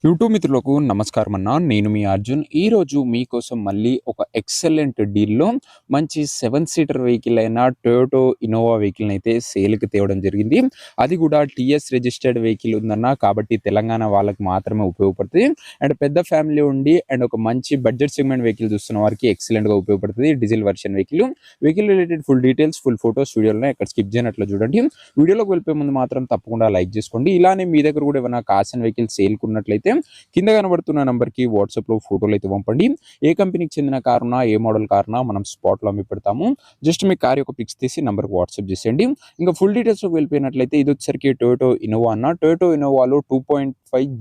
YouTube మిత్రులకు నమస్కారం అన్న. నేను మీ అర్జున్. ఈరోజు మీకోసం మళ్ళీ ఒక ఎక్సలెంట్ డీల్‌లో మంచి 7 సీటర్ వెహికల్ అయిన టొయోటో ఇన్నోవా వెహికల్‌ని అయితే సేల్‌కి తేవడం జరిగింది. అది కూడా టీఎస్ రిజిస్టర్డ్ వెహికల్ ఉందన్న. కాబట్టి తెలంగాణ వాళ్ళకి మాత్రమే ఉపయోగపడుతది. అండ్ పెద్ద ఫ్యామిలీ ఉండి అండ్ ఒక మంచి బడ్జెట్ సెగ్మెంట్ వెహికల్ చూస్తున్న వారికి ఎక్సలెంట్‌గా ఉపయోగపడుతది. Diesel version vehicle. Vehicle related full details, full photos వీడియోలో ఎక్కడ స్కిప్ చేయనట్లు చూడండి. వీడియోలోకి వెళ్ళిపోయే ముందు మాత్రం తప్పకుండా లైక్ చేసుకోండి. ఇలానే మీ దగ్గర కూడా ఏమైనా కార్స్ అండ్ వెహికల్స్ సేల్‌కి ఉన్నట్లయితే కింద కనబడుతున్న నంబర్‌కి వాట్సాప్‌లో ఫోటోలు అయితే పంపండి. ఏ కంపెనీకి చెందిన కారునా, ఏ మోడల్ కారునా మనం స్పాట్‌లో అమ్మి పెడతాము. జస్ట్ మీ కార్ యొక్క పిక్స్ తీసి నంబర్‌కి వాట్సాప్ చేసేయండి. ఇంకా ఫుల్ డీటెయిల్స్‌లోకి వెళ్ళిపోయినట్లయితే ఇదొచ్చేసరికి టొయోటో ఇన్నోవా అన్న. టొయోటో ఇన్నోవాలో 2.5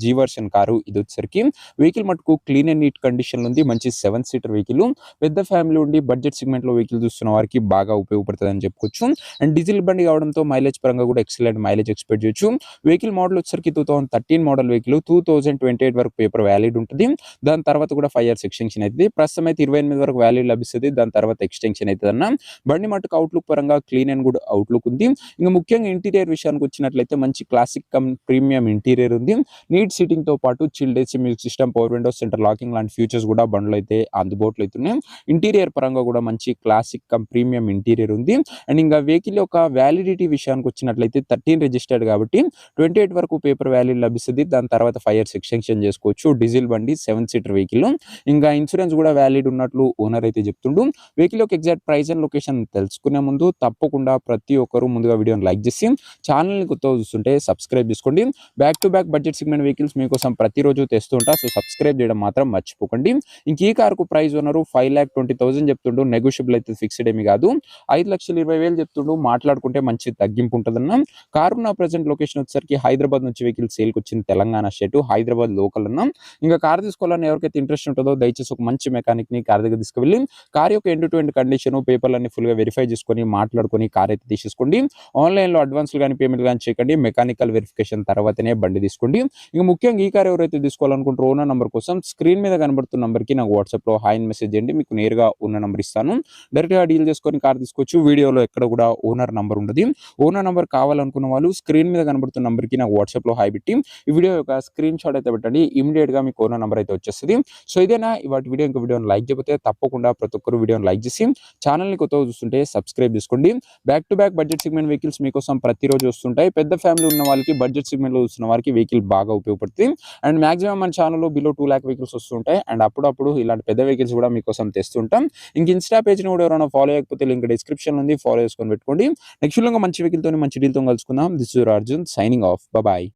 జీ వెర్షన్ కారు ఇదొచ్చేసరికి వెహికల్ మటుకు క్లీన్ అండ్ నీట్ కండిషన్‌లో ఉంది. మంచి 7 సీటర్ వెహికల్. పెద్ద ఫ్యామిలీ ఉండి బడ్జెట్ సెగ్మెంట్‌లో వెహికల్ చూస్తున్న వారికి బాగా ఉపయోగపడుతదని చెప్పుకోవచ్చు. అండ్ డీజిల్ బండి కావడంతో మైలేజ్ పరంగా కూడా ఎక్సలెంట్ మైలేజ్ ఎక్స్‌పెక్ట్ చేయొచ్చు. వెహికల్ మోడల్ వచ్చేసరికి 2013 మోడల్ వెహికల్. 2028 వరకు పేపర్ వ్యాలిడ్ ఉంటుంది. దాని తర్వాత కూడా 5 ఇయర్స్ ఎక్స్‌టెన్షన్ అయితది. ప్రస్తుతం అయితే 28 వరకు వ్యాలిడ్ లభిస్తది. దాని తర్వాత ఎక్స్‌టెన్షన్ అయితదన్న. బండి మట్టుకు అవుట్‌లుక్ పరంగా క్లీన్ అండ్ గుడ్ అవుట్‌లుక్ ఉంది. ఇంక ముఖ్యంగా ఇంటీరియర్ విషయానికి వచ్చినట్లయితే మంచి క్లాసిక్ కమ్ ప్రీమియం ఇంటీరియర్ ఉంది. నీట్ సీటింగ్‌తో పాటు chilled AC, music system, power Windows, centre locking లాంటి ఫీచర్స్ కూడా బండిలో అయితే అందుబాటులో అయితున్నాయి. ఇంటీరియర్ పరంగా కూడా మంచి క్లాసిక్ కమ్ ప్రీమియం ఇంటీరియర్ ఉంది. అండ్ ఇంకా వెహికల్ యొక్క వ్యాలిడిటీ విషయానికి వచ్చినట్లయితే 13 రిజిస్టర్డ్ కాబట్టి 28 వరకు పేపర్ వ్యాలిడ్ లభిస్తది. దాని తర్వాత 5 ఇయర్స్ ఎక్స్‌టెన్షన్ చేసుకోవచ్చు. డీజిల్ బండి 7 సీటర్ వెహికల్. ఇంకా ఇన్సూరెన్స్ కూడా వ్యాలిడ్ ఉన్నట్లు ఓనర్ అయితే చెప్తుండు. వెహికల్ యొక్క ఎగ్జాక్ట్ ప్రైస్ అండ్ లొకేషన్ తెలుసుకునే ముందు తప్పకుండా ప్రతి ఒక్కరు ముందుగా వీడియోని లైక్ చేసి ఛానల్‌ని కొత్తగా చూస్తుంటే సబ్స్క్రైబ్ చేసుకోండి. Back to back budget segment vehicles మీకోసం ప్రతిరోజు తెస్తూ ఉంటా. సో సబ్స్క్రైబ్ చేయడం మాత్రం మర్చిపోకండి. ఇంక ఈ కారుకు ప్రైస్ ఓనరు 5,20,000 చెప్తుండు. నెగోషియబుల్ అయితే ఫిక్స్డ్ ఏమి కాదు. 5,20,000 చెప్తుండు. మాట్లాడుకుంటే మంచి తగ్గింపు ఉంటదన్న. కారున్న ప్రెజెంట్ లొకేషన్ వచ్చేసరికి హైదరాబాద్ నుంచి వెహికల్ సేల్‌కి వచ్చింది. తెలంగాణ స్టేట్ హైదరాబాద్ లోకల్ అన్న. ఇంకా కార్ తీసుకోవాలని ఎవరికైతే ఇంట్రెస్ట్ ఉంటుందో దయచేసి ఒక మంచి మెకానిక్‌ని కార్ దగ్గర తీసుకువెళ్ళి కార్ యొక్క ఎండ్ టు ఎండ్ కండిషన్, పేపర్‌లన్నీ ఫుల్‌గా వెరిఫై చేసుకొని మాట్లాడుకొని కార్ అయితే తీసేసుకోండి. ఆన్‌లైన్‌లో అడ్వాన్స్‌లు గాని, పేమెంట్ గాని చేయకండి. మెకానికల్ వెరిఫికేషన్ తర్వాతనే బండి తీసుకోండి. ఇక ముఖ్యంగా ఈ కార్ ఎవరైతే తీసుకోవాలనుకుంటారో ఓనర్ నంబర్ కోసం స్క్రీన్ మీద కనబడుతున్న నంబర్‌కి నాకు వాట్సాప్‌లో హాయ్ అని మెసేజ్ చేయండి. మీకు నేరుగా ఓనర్ నంబర్ ఇస్తాను. డైరెక్ట్‌గా డీల్ చేసుకొని కార్ తీసుకోవచ్చు. వీడియోలో ఎక్కడ కూడా ఓనర్ నంబర్ ఉండదు. ఓనర్ నంబర్ కావాలనుకున్న వాళ్ళు స్క్రీన్ మీద కనబడుతున్న నంబర్‌కి నాకు వాట్సాప్‌లో హాయ్ పెట్టి ఈ వీడియో యొక్క స్క్రీన్ షాట్ అయితే పెట్టండి. ఇమ్మీడియేట్‌గా మీకు ఓనర్ నంబర్ అయితే వచ్చేస్తది. సో ఇదేనా ఇవాల్టి వీడియో. ఇంకో వీడియోని లైక్ చేయకపోతే తప్పకుండా ప్రతి ఒక్కరు వీడియోని లైక్ చేసి ఛానల్‌ని కొత్తగా చూస్తుంటే సబ్స్క్రైబ్ చేసుకోండి. Back to back budget segment vehicles మీకోసం ప్రతిరోజు వస్తుంటాయి. పెద్ద ఫ్యామిలీ ఉన్న వాళ్ళకి బడ్జెట్ సెగ్మెంట్‌లో చూస్తున్న వారికి వెహికల్ బాగా ఉపయోగపడుతుంది. అండ్ మాక్సిమం మన ఛానల్‌లో బిలో 2 లాక్ వెహికల్స్ వస్తుంటాయి. అండ్ అప్పుడప్పుడు ఇలాంటి పెద్ద వెహికల్స్ కూడా మీకోసం తెస్తుంటాం. ఇంక ఇన్‌స్టా పేజ్‌ని కూడా ఎవరైనా ఫాలో చేయకపోతే లింక్ డిస్క్రిప్షన్‌లో ఉంది. ఫాలో చేసుకొని పెట్టుకోండి. నెక్స్ట్ వీడియోలో మంచి వెహికల్‌తోని మంచి డీల్‌తో కలుసుకుందాం. This is your Arjun signing off. Bye.